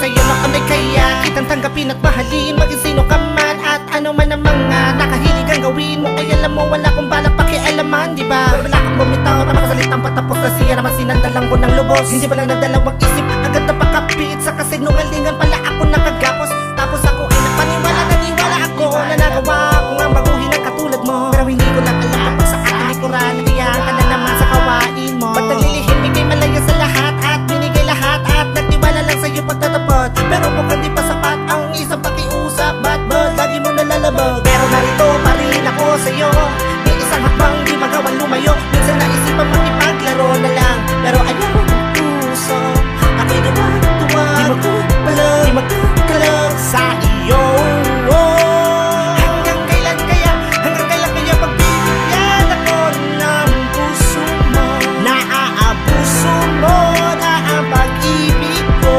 sa'yo na kami kaya kitang tanggapin at mahalin, maging sino ka man at ano man ang mga nakahilig ang gawin mo. Ay alam mo wala kong balak pakialaman, diba? Wala kang bumitaw na makasalitang patapos na siya naman sinandalang ko ng lubos. Hindi pa lang nagdalawang isip, agad na pakapit sa kasinungalingan pala ako nakagapos. Tapos ako ay naniwala ako na nagawa ko nga baguhin ang katulad mo. Pero hindi ko lang alam kapag sa aking likuran kaya ka na naman sa kawain mo. Ba't naglilihim, ikay malaya sa lahat at binigay lahat at nagtiwala lang sa'yo pagtatapot. Pero mukhang di pa sapat ang isang pakiusap, ba't lagi mo nalalabag? Pero narito pa rin ako sa'yo, may isang hakbang di magawang lumayo. Minsan naisipan makipaglaro na lang, pero ayaw ng puso. Ako'y duwa-duwa, di magkakalab sa iyo. Hanggang kailan kaya pagbibigyan ako ng puso mo? Naaabuso mo na ang pag-ibig ko.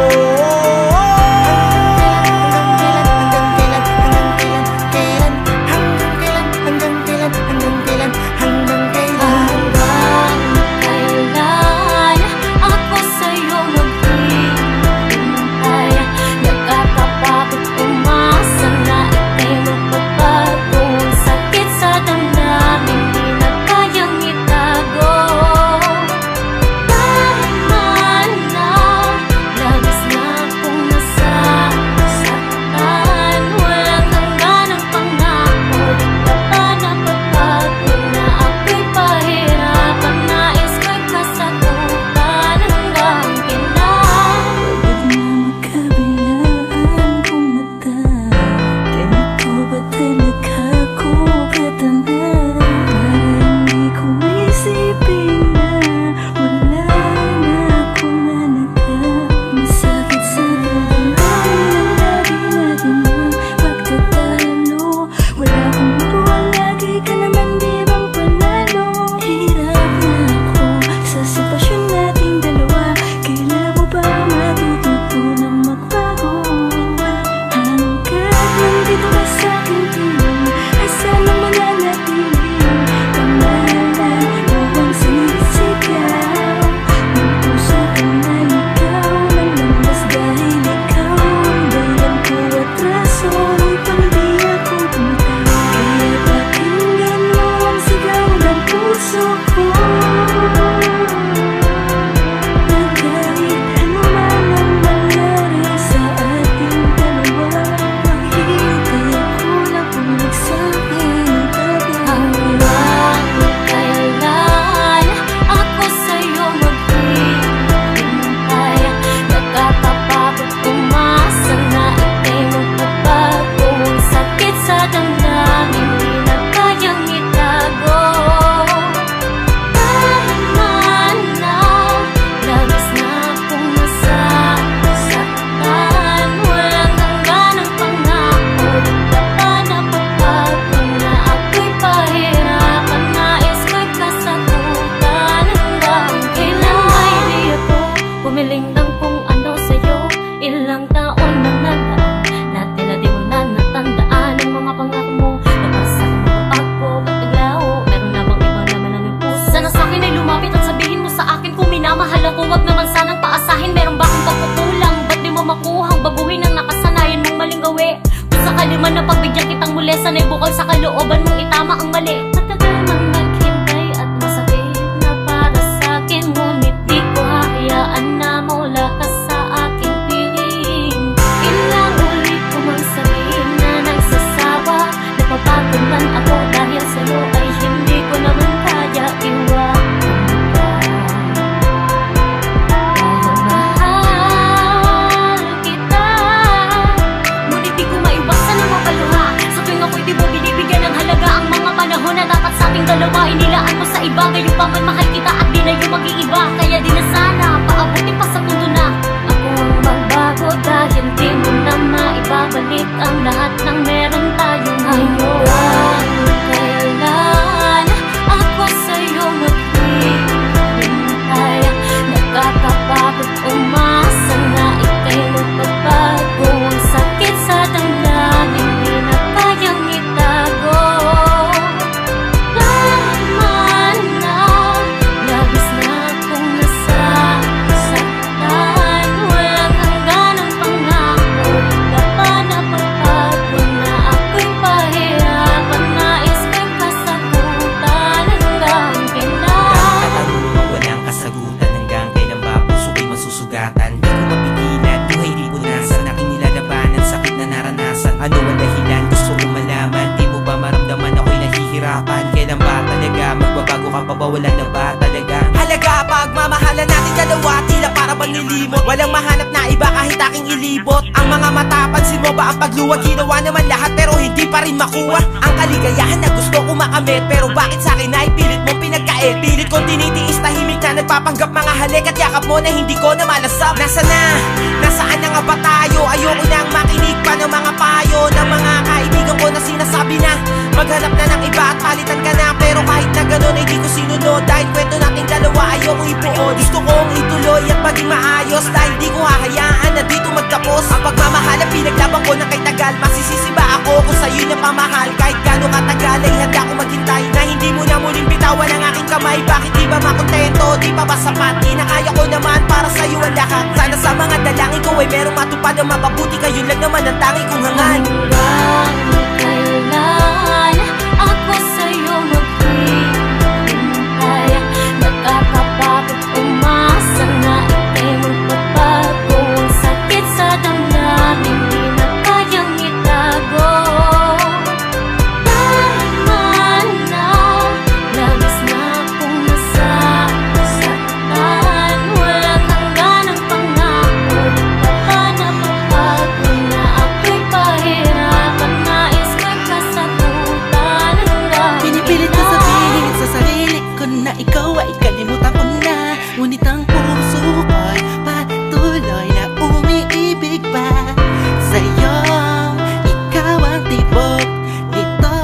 Man na pagbigyan kitang muli, sana'y bukal sa kalooban mong itama ang mali. Matagal nang naghintay at masakit na para sa'kin, ngunit di ko hahayaan na mawala ka sa aking piling. Ilang ulit ko mang sabihin na nagsasawa, napapagod man ako dahil sa'yo ay hindi ko naman kaya iwanan ka. Dahil mahal kita, ngunit di ko maiwasan ang mapaluha. Sa tuwing ako'y di mo binibigyan ng halaga ang mga panahon na dapat sa ating dalawa. Inilaan mo sa iba, gayon pa man mahal kita at di na yung mag-iiba. Kaya di na sana paabutin pa sa mundo na ako ang magbago, dahil di mo na maibabalik ang lahat ng meron tayong ngayon. Kailan ako sa'yo maghihintay, nakakapagod umasa na ika'y magbabago. Ang sakit sa damdamin, di na kayang itago. Laman na, labis na akong nasasaktan, walang hanggan ang pangako. Kailan ba talaga magbabago ka pa ba? Wala na ba talaga halaga? Pagmamahalan natin dalawa, tila para bang nilimot. Walang mahanap na iba kahit aking ilibot. Ang mga mata, pansin mo ba ang pagluwag? Ginawa naman lahat pero hindi pa rin makuha ang kaligayahan na gusto ko makamit. Pero bakit sa akin ay pilit mong pinagkait? Pilit kong tinitiis, tahimik na nagpapanggap mga halik at yakap mo na hindi ko na malasap. Nasaan na nga ba tayo? Ayoko nang makinig pa ng mga payo ng mga kaibigan ko na sinasabi na maghanap na ng iba at palitan ka na. Pero kahit na ganun ay di ko sinunod, dahil kwento nating dalawa ayoko ibuod. Gusto kong ituloy at maging maayos, dahil di ko hahayaan na dito magtapos ang pagmamahal na pinaglaban ko na kay tagal. Masisisi ba ako kung sa'yo na pamahal? Kahit gano'ng katagal ay handa ko maghintay na hindi mo na muling bitawan ang aking kamay. Bakit di ba makontento? Di pa ba sapat? Di na kaya ko naman para sa'yo ang lahat. Sana sa mga dalangin ko ay merong matupad na mapabuti. Kayo lang naman ang tangi kong hangan. Kailan ako sa'yo maghihintay? Nakakapagod umasa na ika'y magbabago. Ang sakit sa damdamin, di na kayang itago. Tama na, labis na akong nasasaktan. Walang hanggan ang pangako, di pa ba napapagod na ako'y pahirapan? Nais ko'y kasagutan hanggang Pinipilit ko sabihin sa sarili ko na ikaw ay kalimutan ko na. Ngunit ang puso ko'y patuloy na umiibig pa sa'yo. Ikaw ang tibok nito.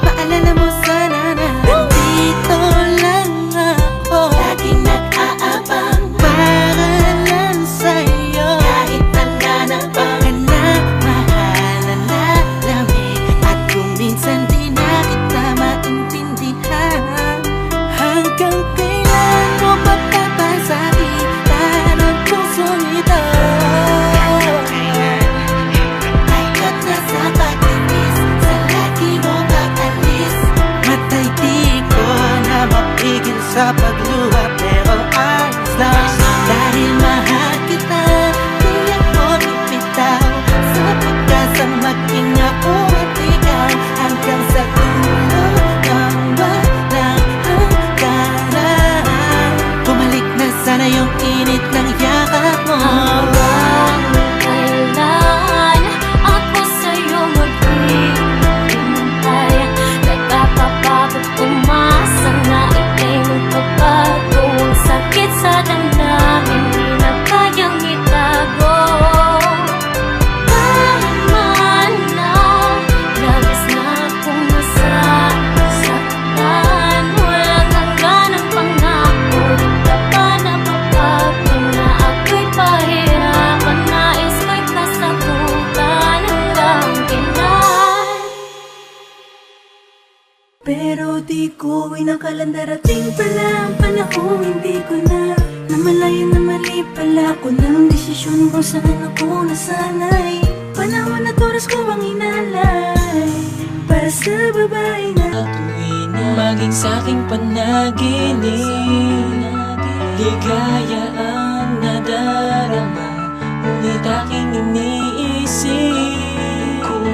Paalala mo sana na nandito lang ako, laging nag-aabang para lang sa'yo. Kahit tanda na ba ka na, mahal na lamig. At kung minsan di na kita maintindihan, hanggang kailan mo ba papasakitan ang pusong ito? Takot na sa pagtitis, sa lagi mo pag-alis. Matay di ko na mapigil sa pagluha, pero ayos lang. Dahil mahal kita, di ako bibitaw sa pagkasang maging ako at ikaw. Hanggang sa dulo ng walang hangganan. Bumalik na sana yung init ng yakap mo. kailan ako sa'yo maghihintay? Nakakapagod umasa na ika'y magbabago. Ang sakit sa damdamin, di na kayang itago. Tama na, labis na akong nasasaktan. Walang hanggan ang pangako, di ka pa napapagod na ako'y pahirapan. Nais ko'y kasagutan hanggang kailan. Pero di ko inakalang darating pala ang panahon, hindi ko na namalayan na mali pala ko ng desisyon kung saan ako nasanay. Panahon at oras ko ang inalay para sa babae na Tuwing na maging sa'king panaginip, ligaya ang nadarama, ngunit aking iniisip kung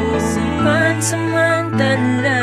pansamantala